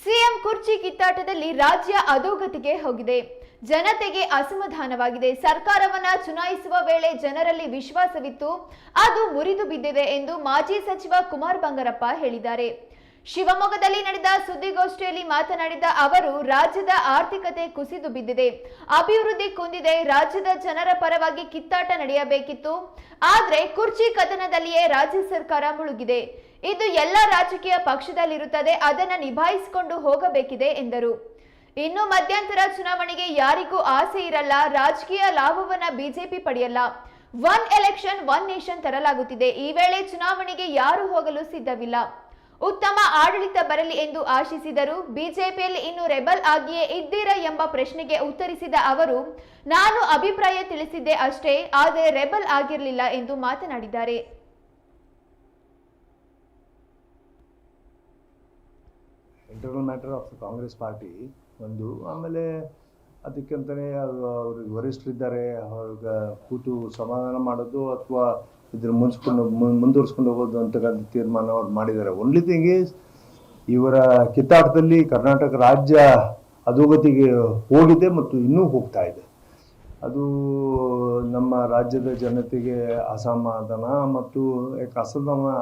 CM ಕುರ್ಚಿ ಕಿತ್ತಾಟದಲ್ಲಿ ರಾಜ್ಯ ಅಧೋಗತಿಗೆ ಹೋಗಿದೆ. ಜನತೆಗೆ ಅಸಮಾಧಾನವಾಗಿದೆ. ಸರ್ಕಾರವನ್ನ ಚುನಾಯಿಸುವ ವೇಳೆ ಜನರಲ್ಲಿ ವಿಶ್ವಾಸವಿತ್ತು, ಅದು ಮುರಿದು ಬಿದ್ದಿದೆ ಎಂದು ಮಾಜಿ ಸಚಿವ ಕುಮಾರ್ ಬಂಗಾರಪ್ಪ ಹೇಳಿದ್ದಾರೆ. ಶಿವಮೊಗ್ಗದಲ್ಲಿ ನಡೆದ ಸುದ್ದಿಗೋಷ್ಠಿಯಲ್ಲಿ ಮಾತನಾಡಿದ ಅವರು, ರಾಜ್ಯದ ಆರ್ಥಿಕತೆ ಕುಸಿದು ಬಿದ್ದಿದೆ, ಅಭಿವೃದ್ಧಿ ಕುಂದಿದೆ, ರಾಜ್ಯದ ಜನರ ಪರವಾಗಿ ಕಿತ್ತಾಟ ನಡೆಯಬೇಕಿತ್ತು. ಆದ್ರೆ ಕುರ್ಚಿ ಕದನದಲ್ಲಿಯೇ ರಾಜ್ಯ ಸರ್ಕಾರ ಮುಳುಗಿದೆ. ಇದು ಎಲ್ಲ ರಾಜಕೀಯ ಪಕ್ಷದಲ್ಲಿರುತ್ತದೆ, ಅದನ್ನು ನಿಭಾಯಿಸಿಕೊಂಡು ಹೋಗಬೇಕಿದೆ ಎಂದರು. ಇನ್ನು ಮಧ್ಯಂತರ ಚುನಾವಣೆಗೆ ಯಾರಿಗೂ ಆಸೆ ಇರಲ್ಲ, ರಾಜಕೀಯ ಲಾಭವನ್ನ ಬಿಜೆಪಿ ಪಡೆಯಲ್ಲ. ಒನ್ ಎಲೆಕ್ಷನ್ ಒನ್ ನೇಷನ್ ತರಲಾಗುತ್ತಿದೆ. ಈ ವೇಳೆ ಚುನಾವಣೆಗೆ ಯಾರು ಹೋಗಲು ಸಿದ್ಧವಿಲ್ಲ. ಉತ್ತಮ ಆಡಳಿತ ಬರಲಿ ಎಂದು ಆಶಿಸಿದರು. ಬಿಜೆಪಿಯಲ್ಲಿ ಇನ್ನು ರೆಬಲ್ ಆಗಿಯೇ ಇದ್ದೀರಾ ಎಂಬ ಪ್ರಶ್ನೆಗೆ ಉತ್ತರಿಸಿದ ಅವರು, ನಾನು ಅಭಿಪ್ರಾಯ ತಿಳಿಸಿದ್ದೆ ಅಷ್ಟೇ, ಆದರೆ ರೆಬಲ್ ಆಗಿರಲಿಲ್ಲ ಎಂದು ಮಾತನಾಡಿದ್ದಾರೆ. Internal matter of Congress party ಒಂದು, ಆಮೇಲೆ ಅದಕ್ಕಂತಲೇ ಅವ್ರಿಗೆ ವರಿಷ್ಠರಿದ್ದಾರೆ, ಅವ್ರಿಗೆ ಕೂತು ಸಮಾಧಾನ ಮಾಡೋದು ಅಥವಾ ಇದ್ರ ಮುಂದುವರ್ಸ್ಕೊಂಡು ಹೋಗೋದು ಅಂತಕ್ಕಂಥ ತೀರ್ಮಾನ ಅವ್ರು ಮಾಡಿದ್ದಾರೆ. ಓನ್ಲಿ ಥಿಂಗ್ ಈಸ್, ಇವರ ಕಿತ್ತಾಟದಲ್ಲಿ ಕರ್ನಾಟಕ ರಾಜ್ಯ ಅಧೋಗತಿಗೆ ಹೋಗಿದೆ ಮತ್ತು ಇನ್ನೂ ಹೋಗ್ತಾ ಇದೆ. ಅದು ನಮ್ಮ ರಾಜ್ಯದ ಜನತೆಗೆ ಅಸಮಾಧಾನ ಮತ್ತು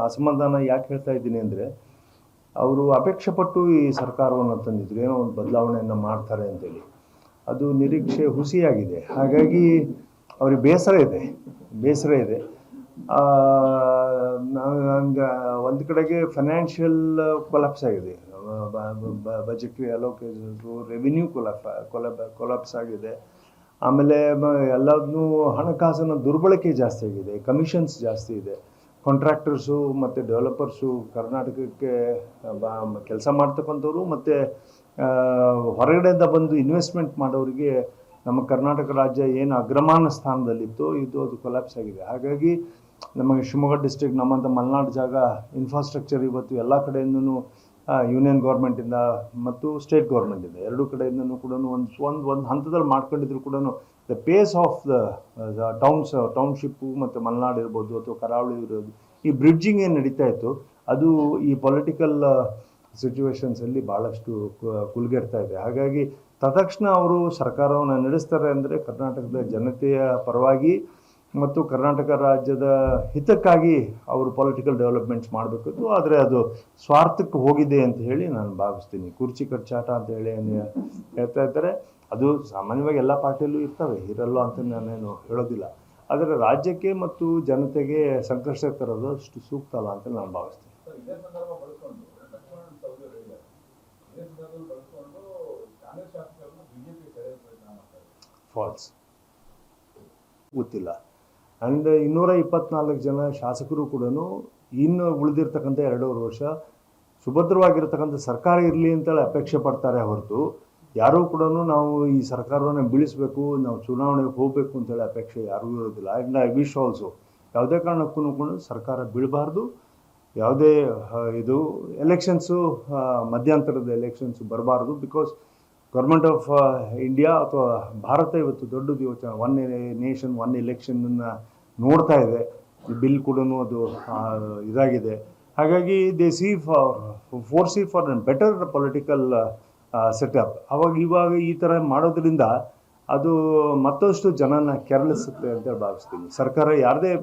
ಅಸಮಾಧಾನ ಯಾಕೆ ಹೇಳ್ತಾ ಇದ್ದೀನಿ ಅಂದರೆ, ಅವರು ಅಪೇಕ್ಷೆ ಪಟ್ಟು ಈ ಸರ್ಕಾರವನ್ನು ತಂದಿದ್ರು, ಏನೋ ಒಂದು ಬದಲಾವಣೆಯನ್ನು ಮಾಡ್ತಾರೆ ಅಂತೇಳಿ. ಅದು ನಿರೀಕ್ಷೆ ಹುಸಿಯಾಗಿದೆ. ಹಾಗಾಗಿ ಅವ್ರಿಗೆ ಬೇಸರ ಇದೆ. ಒಂದು ಕಡೆಗೆ ಫೈನಾನ್ಷಿಯಲ್ ಕೊಲಾಪ್ಸ್ ಆಗಿದೆ, ಬಜೆಟ್ರಿ ಅಲೋಕೇಶನ್ಸು, ರೆವಿನ್ಯೂ ಕೊಲಾಪ್ಸ್ ಆಗಿದೆ. ಆಮೇಲೆ ಎಲ್ಲದನ್ನೂ ಹಣಕಾಸಿನ ದುರ್ಬಳಕೆ ಜಾಸ್ತಿ ಆಗಿದೆ, ಕಮಿಷನ್ಸ್ ಜಾಸ್ತಿ ಇದೆ. ಕಾಂಟ್ರಾಕ್ಟರ್ಸು ಮತ್ತು ಡೆವಲಪರ್ಸು ಕರ್ನಾಟಕಕ್ಕೆ ಕೆಲಸ ಮಾಡ್ತಕ್ಕಂಥವ್ರು ಮತ್ತು ಹೊರಗಡೆಯಿಂದ ಬಂದು ಇನ್ವೆಸ್ಟ್ಮೆಂಟ್ ಮಾಡೋರಿಗೆ ನಮ್ಮ ಕರ್ನಾಟಕ ರಾಜ್ಯ ಏನು ಅಗ್ರಮಾನ ಸ್ಥಾನದಲ್ಲಿತ್ತು, ಅದು ಕೊಲಾಪ್ಸ್ ಆಗಿದೆ. ಹಾಗಾಗಿ ನಮಗೆ ಶಿವಮೊಗ್ಗ ಡಿಸ್ಟ್ರಿಕ್ಟ್, ನಮ್ಮಂಥ ಮಲೆನಾಡು ಜಾಗ ಇನ್ಫ್ರಾಸ್ಟ್ರಕ್ಚರ್ ಇವತ್ತು ಎಲ್ಲ ಕಡೆಯಿಂದನೂ ಯೂನಿಯನ್ ಗೌರ್ಮೆಂಟಿಂದ ಮತ್ತು ಸ್ಟೇಟ್ ಗೌರ್ಮೆಂಟಿಂದ ಎರಡೂ ಕಡೆಯಿಂದನೂ ಕೂಡ ಒಂದು ಹಂತದಲ್ಲಿ ಮಾಡ್ಕೊಂಡಿದ್ರು ಕೂಡ ದ ಪೇಸ್ ಆಫ್ ದ ಟೌನ್ಶಿಪ್ಪು ಮತ್ತು ಮಲೆನಾಡು ಇರ್ಬೋದು ಅಥವಾ ಕರಾವಳಿ ಇರೋದು, ಈ ಬ್ರಿಡ್ಜಿಂಗ್ ಏನು ನಡೀತಾ ಇತ್ತು, ಅದು ಈ ಪೊಲಿಟಿಕಲ್ ಸಿಚುವೇಶನ್ಸಲ್ಲಿ ಭಾಳಷ್ಟು ಕುಲ್ಗೆಡ್ತಾ ಇದೆ. ಹಾಗಾಗಿ ತತ್ಕ್ಷಣ ಅವರು ಸರ್ಕಾರವನ್ನು ನಡೆಸ್ತಾರೆ ಅಂದರೆ ಕರ್ನಾಟಕದ ಜನತೆಯ ಪರವಾಗಿ ಮತ್ತು ಕರ್ನಾಟಕ ರಾಜ್ಯದ ಹಿತಕ್ಕಾಗಿ ಅವರು ಪೊಲಿಟಿಕಲ್ ಡೆವಲಪ್ಮೆಂಟ್ಸ್ ಮಾಡಬೇಕಿತ್ತು. ಆದರೆ ಅದು ಸ್ವಾರ್ಥಕ್ಕೆ ಹೋಗಿದೆ ಅಂತ ಹೇಳಿ ನಾನು ಭಾವಿಸ್ತೀನಿ. ಕುರ್ಚಿ ಕಚ್ಚಾಟ ಅಂತ ಹೇಳಿ ಹೇಳ್ತಾ ಇದ್ದಾರೆ. ಅದು ಸಾಮಾನ್ಯವಾಗಿ ಎಲ್ಲ ಪಾರ್ಟಿಯಲ್ಲೂ ಇರ್ತವೆ, ಇರಲ್ಲ ಅಂತ ನಾನೇನು ಹೇಳೋದಿಲ್ಲ. ಆದರೆ ರಾಜ್ಯಕ್ಕೆ ಮತ್ತು ಜನತೆಗೆ ಸಂಕಷ್ಟ ತರೋದು ಅಷ್ಟು ಸೂಕ್ತ ಅಲ್ಲ ಅಂತ ನಾನು ಭಾವಿಸ್ತೀನಿ. ಫಾಲ್ಸ್ ಗೊತ್ತಿಲ್ಲ. ಆ್ಯಂಡ್ 224 ಜನ ಶಾಸಕರು ಕೂಡ ಇನ್ನು ಉಳಿದಿರ್ತಕ್ಕಂಥ 2.5 ವರ್ಷ ಸುಭದ್ರವಾಗಿರ್ತಕ್ಕಂಥ ಸರ್ಕಾರ ಇರಲಿ ಅಂತೇಳಿ ಅಪೇಕ್ಷೆ ಪಡ್ತಾರೆ ಹೊರತು, ಯಾರೂ ಕೂಡ ನಾವು ಈ ಸರ್ಕಾರವನ್ನು ಬೀಳಿಸಬೇಕು, ನಾವು ಚುನಾವಣೆಗೆ ಹೋಗಬೇಕು ಅಂತೇಳಿ ಅಪೇಕ್ಷೆ ಯಾರಿಗೂ ಇರೋದಿಲ್ಲ. ಆ್ಯಂಡ್ ಐ ವಿಶ್ ಆಲ್ಸೋ ಯಾವುದೇ ಕಾರಣಕ್ಕೂ ಕೂಡ ಸರ್ಕಾರ ಬೀಳಬಾರ್ದು. ಯಾವುದೇ ಇದು ಎಲೆಕ್ಷನ್ಸು, ಮಧ್ಯಂತರದ ಎಲೆಕ್ಷನ್ಸು ಬರಬಾರ್ದು. ಬಿಕಾಸ್ ಗೌರ್ಮೆಂಟ್ ಆಫ್ ಇಂಡಿಯಾ ಅಥವಾ ಭಾರತ ಇವತ್ತು ದೊಡ್ಡದು ಯೋಚನೆ, ಒನ್ ನೇಷನ್ ಒನ್ ಎಲೆಕ್ಷನನ್ನು ನೋಡ್ತಾ ಇದೆ. ಈ ಬಿಲ್ ಕೂಡ ಅದು ಇದಾಗಿದೆ. ಹಾಗಾಗಿ they ಫೋರ್ಸಿ for better political setup. ಇವಾಗ ಈ ಥರ ಮಾಡೋದ್ರಿಂದ ಅದು ಮತ್ತಷ್ಟು ಜನನ ಕೆರಳಿಸುತ್ತೆ ಅಂತ ಭಾವಿಸ್ತೀನಿ. ಸರ್ಕಾರ ಯಾರದೇ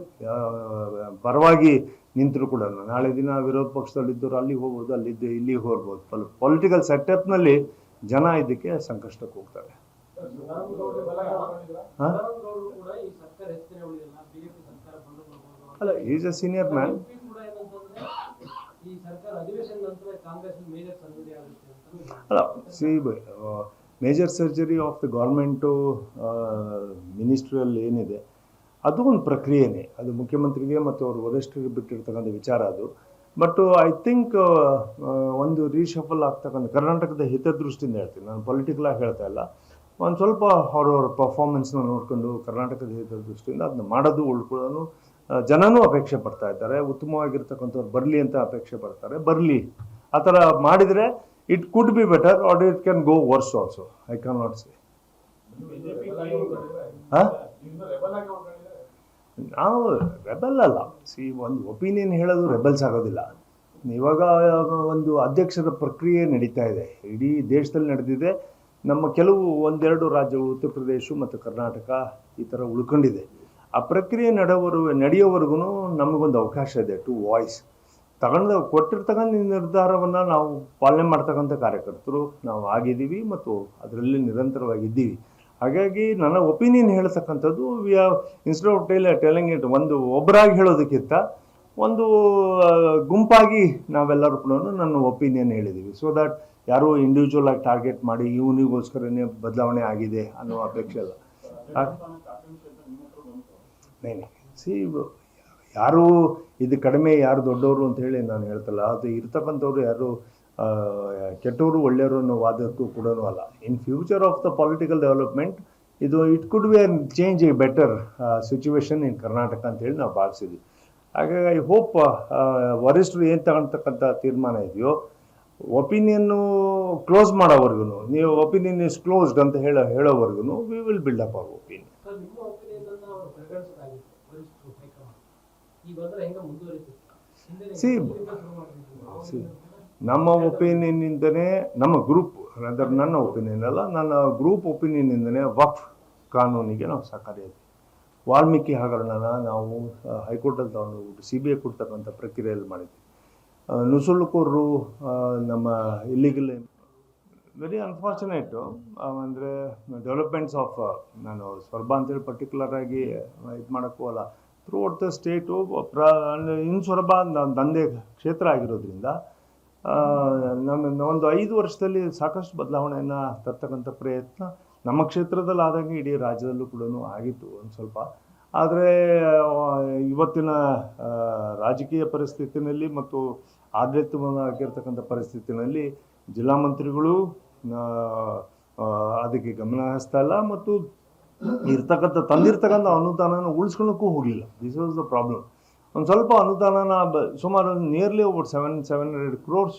ಪರವಾಗಿ ನಿಂತರೂ ಕೂಡ ನಾಳೆ ದಿನ ವಿರೋಧ ಪಕ್ಷದಲ್ಲಿದ್ದರು ಅಲ್ಲಿಗೆ ಹೋಗ್ಬೋದು, ಇಲ್ಲಿಗೆ ಹೋಗ್ಬೋದು. ಪೊಲಿಟಿಕಲ್ ಸೆಟಪ್ನಲ್ಲಿ ಜನ ಇದಕ್ಕೆ ಸಂಕಷ್ಟಕ್ಕೆ ಹೋಗ್ತಾರೆ. ಅಲ್ಲ, ಈಸ್ ಎ ಸೀನಿಯರ್ ಮ್ಯಾನ್. ಅಲ್ಲ, C major surgery of the government ministerial ಏನಿದೆ ಅದು ಒಂದು ಪ್ರಕ್ರಿಯೆನೇ. ಅದು ಮುಖ್ಯಮಂತ್ರಿಗೆ ಮತ್ತು ಅವರು ವರಿಷ್ಠರಿಗೆ ಬಿಟ್ಟಿರ್ತಕ್ಕಂಥ ವಿಚಾರ ಅದು. ಬಟ್ ಐ ಥಿಂಕ್ ಒಂದು ರೀಶಫಲ್ ಆಗ್ತಕ್ಕಂಥ ಕರ್ನಾಟಕದ ಹಿತದೃಷ್ಟಿಯಿಂದ ಹೇಳ್ತೀನಿ, ನಾನು ಪೊಲಿಟಿಕಲಾಗಿ ಹೇಳ್ತಾ ಇಲ್ಲ. ಒಂದು ಸ್ವಲ್ಪ ಅವ್ರವ್ರ ಪರ್ಫಾರ್ಮೆನ್ಸ್ನ ನೋಡಿಕೊಂಡು ಕರ್ನಾಟಕದ ಹಿತದೃಷ್ಟಿಯಿಂದ ಅದನ್ನ ಮಾಡೋದು ಉಳ್ಕೊಳ್ಳೋನು ಜನನೂ ಅಪೇಕ್ಷೆ ಪಡ್ತಾ ಇದ್ದಾರೆ. ಉತ್ತಮವಾಗಿರ್ತಕ್ಕಂಥವ್ರು ಬರಲಿ ಅಂತ ಅಪೇಕ್ಷೆ ಪಡ್ತಾರೆ. ಬರಲಿ, ಆ ಥರ ಮಾಡಿದರೆ it could be better or it can go worse also. I can not say. ನಾವು ರೆಬಲ್ ಅಲ್ಲ. ಸಿ, ಒಂದು ಒಪಿನಿಯನ್ ಹೇಳೋದು ರೆಬಲ್ಸ್ ಆಗೋದಿಲ್ಲ. ಇವಾಗ ಒಂದು ಅಧ್ಯಕ್ಷರ ಪ್ರಕ್ರಿಯೆ ನಡೀತಾ ಇದೆ, ಇಡೀ ದೇಶದಲ್ಲಿ ನಡೆದಿದೆ. ನಮ್ಮ ಕೆಲವು ಒಂದೆರಡು ರಾಜ್ಯಗಳು, ಉತ್ತರ ಪ್ರದೇಶ ಮತ್ತು ಕರ್ನಾಟಕ ಈ ಥರ ಉಳ್ಕೊಂಡಿದೆ. ಆ ಪ್ರಕ್ರಿಯೆ ನಡೆಯೋವರೆಗೂ ನಮಗೊಂದು ಅವಕಾಶ ಇದೆ ಟು ವಾಯ್ಸ್. ಕೊಟ್ಟಿರ್ತಕ್ಕಂಥ ನಿರ್ಧಾರವನ್ನು ನಾವು ಪಾಲನೆ ಮಾಡ್ತಕ್ಕಂಥ ಕಾರ್ಯಕರ್ತರು ನಾವು ಆಗಿದ್ದೀವಿ ಮತ್ತು ಅದರಲ್ಲಿ ನಿರಂತರವಾಗಿದ್ದೀವಿ. ಹಾಗಾಗಿ ನನ್ನ ಒಪಿನಿಯನ್ ಹೇಳ್ತಕ್ಕಂಥದ್ದು ಇನ್ಸ್ಟೆಡ್ ಆಫ್ ಟೆಲಿಂಗ್ ಇಟ್ ಒಬ್ಬರಾಗಿ ಹೇಳೋದಕ್ಕಿಂತ ಒಂದು ಗುಂಪಾಗಿ ನಾವೆಲ್ಲರೂ ಕೂಡ ನನ್ನ ಒಪಿನಿಯನ್ ಹೇಳಿದ್ದೀವಿ. ಸೊ ದ್ಯಾಟ್ ಯಾರು ಇಂಡಿವಿಜುವಲ್ ಆಗಿ ಟಾರ್ಗೆಟ್ ಮಾಡಿ ಇವನಿಗೋಸ್ಕರನೇ ಬದಲಾವಣೆ ಆಗಿದೆ ಅನ್ನೋ ಅಪೇಕ್ಷೆ ಅಲ್ಲ. ಸಿ ಯಾರು ಇದು ಕಡಿಮೆ ಯಾರು ದೊಡ್ಡವರು ಅಂತ ಹೇಳಿ ನಾನು ಹೇಳ್ತಲ್ಲ, ಅದು ಇರ್ತಕ್ಕಂಥವ್ರು ಯಾರು ಕೆಟ್ಟವರು ಒಳ್ಳೆಯವರು ಅನ್ನೋ ವಾದಕ್ಕೂ ಕೂಡ ಅಲ್ಲ. In future of the political development ಇದು it could be change a better situation in Karnataka ಅಂತೇಳಿ ನಾವು ಭಾವಿಸಿದ್ವಿ. ಹಾಗಾಗಿ ಐ ಹೋಪ್ ವರಿಷ್ಠರು ಏನು ತಗೊಳ್ತಕ್ಕಂಥ ತೀರ್ಮಾನ ಇದೆಯೋ ಒಪಿನಿಯನ್ನು ಕ್ಲೋಸ್ ಮಾಡೋವರೆಗೂ, ನೀವು ಒಪಿನಿಯನ್ ಇಸ್ ಕ್ಲೋಸ್ಡ್ ಅಂತ ಹೇಳೋವರೆಗೂ we will build up our opinion. ನಮ್ಮ ಒಪಿನಿಯನ್ನಿಂದನೇ ನಮ್ಮ ಗ್ರೂಪ್, ಅಂದರೆ ನನ್ನ ಒಪಿನಿಯನ್ ಅಲ್ಲ, ನನ್ನ ಗ್ರೂಪ್ ಒಪಿನಿಯನ್ನಿಂದನೇ ವಕ್ಫ್ ಕಾನೂನಿಗೆ ನಾವು ಸಹಕಾರಿಯಾಗಿ ವಾಲ್ಮೀಕಿ ಹಗರಣನ ನಾವು ಹೈಕೋರ್ಟಲ್ಲಿ ತಗೊಂಡೋಗ್ಬಿಟ್ಟು CBI ಕೊಡ್ತಕ್ಕಂಥ ಪ್ರಕ್ರಿಯೆಯಲ್ಲಿ ಮಾಡಿದ್ವಿ. ನುಸುಳುಕೋರರು ನಮ್ಮ ಇಲ್ಲಿಗಲ್ ವೆರಿ ಅನ್ಫಾರ್ಚುನೇಟು, ಅಂದರೆ ಡೆವಲಪ್ಮೆಂಟ್ಸ್ ಆಫ್ ನಾನು ಸ್ವರ್ಬ ಅಂತೇಳಿ ಪರ್ಟಿಕ್ಯುಲರ್ ಆಗಿ ಇದು ಮಾಡೋಕ್ಕೂ ಅಲ್ಲ, ಥ್ರೂ ಔಟ್ ದ ಸ್ಟೇಟು ಇನ್ನು ಸ್ವರ್ಬ ನಂದೇ ಕ್ಷೇತ್ರ ಆಗಿರೋದ್ರಿಂದ ನಮ್ಮ ಒಂದು 5 ವರ್ಷದಲ್ಲಿ ಸಾಕಷ್ಟು ಬದಲಾವಣೆಯನ್ನು ತರ್ತಕ್ಕಂಥ ಪ್ರಯತ್ನ ನಮ್ಮ ಕ್ಷೇತ್ರದಲ್ಲಿ ಆದಂಗೆ ಇಡೀ ರಾಜ್ಯದಲ್ಲೂ ಕೂಡ ಆಗಿತ್ತು ಒಂದು ಸ್ವಲ್ಪ. ಆದರೆ ಇವತ್ತಿನ ರಾಜಕೀಯ ಪರಿಸ್ಥಿತಿನಲ್ಲಿ ಮತ್ತು ಆಡಳಿತವಾಗಿರ್ತಕ್ಕಂಥ ಪರಿಸ್ಥಿತಿನಲ್ಲಿ ಜಿಲ್ಲಾ ಮಂತ್ರಿಗಳು ಅದಕ್ಕೆ ಗಮನ ಹರಿಸ್ತಾ ಇಲ್ಲ ಮತ್ತು ತಂದಿರ್ತಕ್ಕಂಥ ಅನುದಾನನ ಉಳಿಸ್ಕೊಳ್ಳೋಕ್ಕೂ ಹೋಗಲಿಲ್ಲ. This was the problem. ಒಂದು ಸ್ವಲ್ಪ ಅನುದಾನನ ಸುಮಾರು ನಿಯರ್ಲಿ ಓವರ್ 700 crores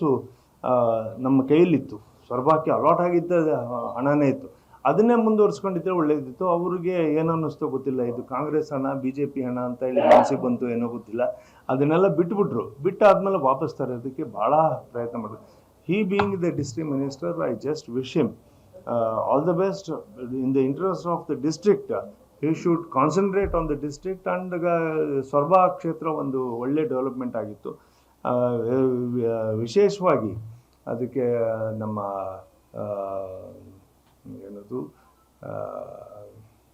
ನಮ್ಮ ಕೈಯಲ್ಲಿತ್ತು, ಸ್ವರ್ಬಕ್ಕೆ ಅಲಾಟ್ ಆಗಿದ್ದ ಹಣನೇ ಇತ್ತು. ಅದನ್ನೇ ಮುಂದುವರಿಸ್ಕೊಂಡಿದ್ದರೆ ಒಳ್ಳೇದಿತ್ತು. ಅವ್ರಿಗೆ ಏನು ಅನ್ನಿಸ್ತೋ ಗೊತ್ತಿಲ್ಲ, ಇದು ಕಾಂಗ್ರೆಸ್ ಹಣ BJP ಹಣ ಅಂತ ಹೇಳಿ ಮನಸ್ಸಿಗೆ ಬಂತು ಏನೋ ಗೊತ್ತಿಲ್ಲ, ಅದನ್ನೆಲ್ಲ ಬಿಟ್ಟಾದ್ಮೇಲೆ ವಾಪಸ್ ತರೋದಕ್ಕೆ ಭಾಳ ಪ್ರಯತ್ನ ಮಾಡಿದ್ರು. He being the district minister, I just wish him all the best. In the interest of the district, he should concentrate on the district and ಸ್ವರ್ಬಾ ಕ್ಷೇತ್ರ ಒಂದು ಒಳ್ಳೆ ಡೆವಲಪ್ಮೆಂಟ್ ಆಗಿತ್ತು. ವಿಶೇಷವಾಗಿ ಅದಕ್ಕೆ ನಮ್ಮ ಏನದು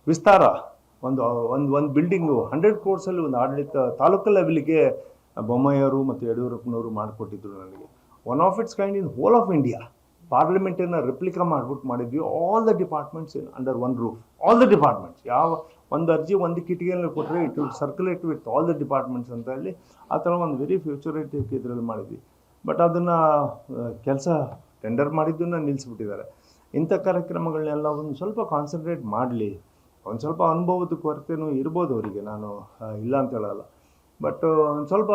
ವಿಸ್ತಾರ ಒಂದು ಬಿಲ್ಡಿಂಗು 100 crores ಒಂದು ಆಡಳಿತ ತಾಲೂಕು ಲೆವೆಲ್ಗೆ ಬೊಮ್ಮಾಯಿಯವರು ಮತ್ತು ಯಡಿಯೂರಪ್ಪನವರು ಮಾಡಿಕೊಟ್ಟಿದ್ರು ನನಗೆ. One of its kind in whole of India. ಪಾರ್ಲಿಮೆಂಟನ್ನು ರೆಪ್ಲಿಕಾ ಮಾಡಿದ್ವಿ. All the departments in under one roof, all the departments. ಯಾವ ಒಂದು ಅರ್ಜಿ ಒಂದು ಕಿಟಿಕಿಯಲ್ಲಿ ಕೊಟ್ಟರೆ it will circulate with all the departments ಅಂತ ಹೇಳಿ ಆ ಥರ ಒಂದು ವೆರಿ ಫ್ಯೂಚರಿಟಿಕ್ ಇದರಲ್ಲಿ ಮಾಡಿದ್ವಿ. ಬಟ್ ಅದನ್ನು ಕೆಲಸ ಟೆಂಡರ್ ಮಾಡಿದ್ದನ್ನು ನಿಲ್ಲಿಸ್ಬಿಟ್ಟಿದ್ದಾರೆ. ಇಂಥ ಕಾರ್ಯಕ್ರಮಗಳನ್ನೆಲ್ಲ ಒಂದು ಸ್ವಲ್ಪ ಕಾನ್ಸಂಟ್ರೇಟ್ ಮಾಡಲಿ. ಒಂದು ಸ್ವಲ್ಪ ಅನುಭವದ ಕೊರತೆಯೂ ಇರ್ಬೋದು ಅವರಿಗೆ, ನಾನು ಇಲ್ಲ ಅಂತ ಹೇಳಲ್ಲ. ಬಟ್ ಒಂದು ಸ್ವಲ್ಪ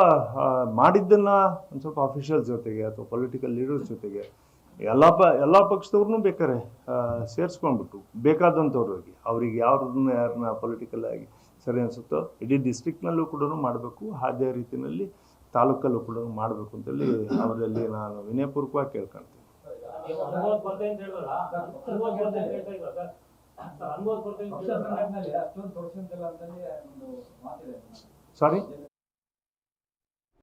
ಮಾಡಿದ್ದನ್ನು ಒಂದು ಸ್ವಲ್ಪ ಅಫಿಷಿಯಲ್ಸ್ ಜೊತೆಗೆ ಅಥವಾ ಪೊಲಿಟಿಕಲ್ ಲೀಡರ್ಸ್ ಜೊತೆಗೆ ಎಲ್ಲ ಪಕ್ಷದವ್ರನ್ನೂ ಬೇಕಾದ್ರೆ ಸೇರಿಸ್ಕೊಂಡ್ಬಿಟ್ಟು ಬೇಕಾದಂಥವ್ರಿಗೆ ಅವ್ರಿಗೆ ಯಾರನ್ನ ಪೊಲಿಟಿಕಲ್ ಆಗಿ ಸರಿ ಅನಿಸುತ್ತೋ ಇಡೀ ಡಿಸ್ಟ್ರಿಕ್ಟ್ನಲ್ಲೂ ಕೂಡ ಮಾಡಬೇಕು, ಅದೇ ರೀತಿಯಲ್ಲಿ ತಾಲೂಕಲ್ಲೂ ಕೂಡ ಮಾಡಬೇಕು ಅಂತೇಳಿ ಅವರಲ್ಲಿ ನಾನು ವಿನಯಪೂರ್ವಕವಾಗಿ ಕೇಳ್ಕೊಳ್ತೀನಿ. ಸಾರಿ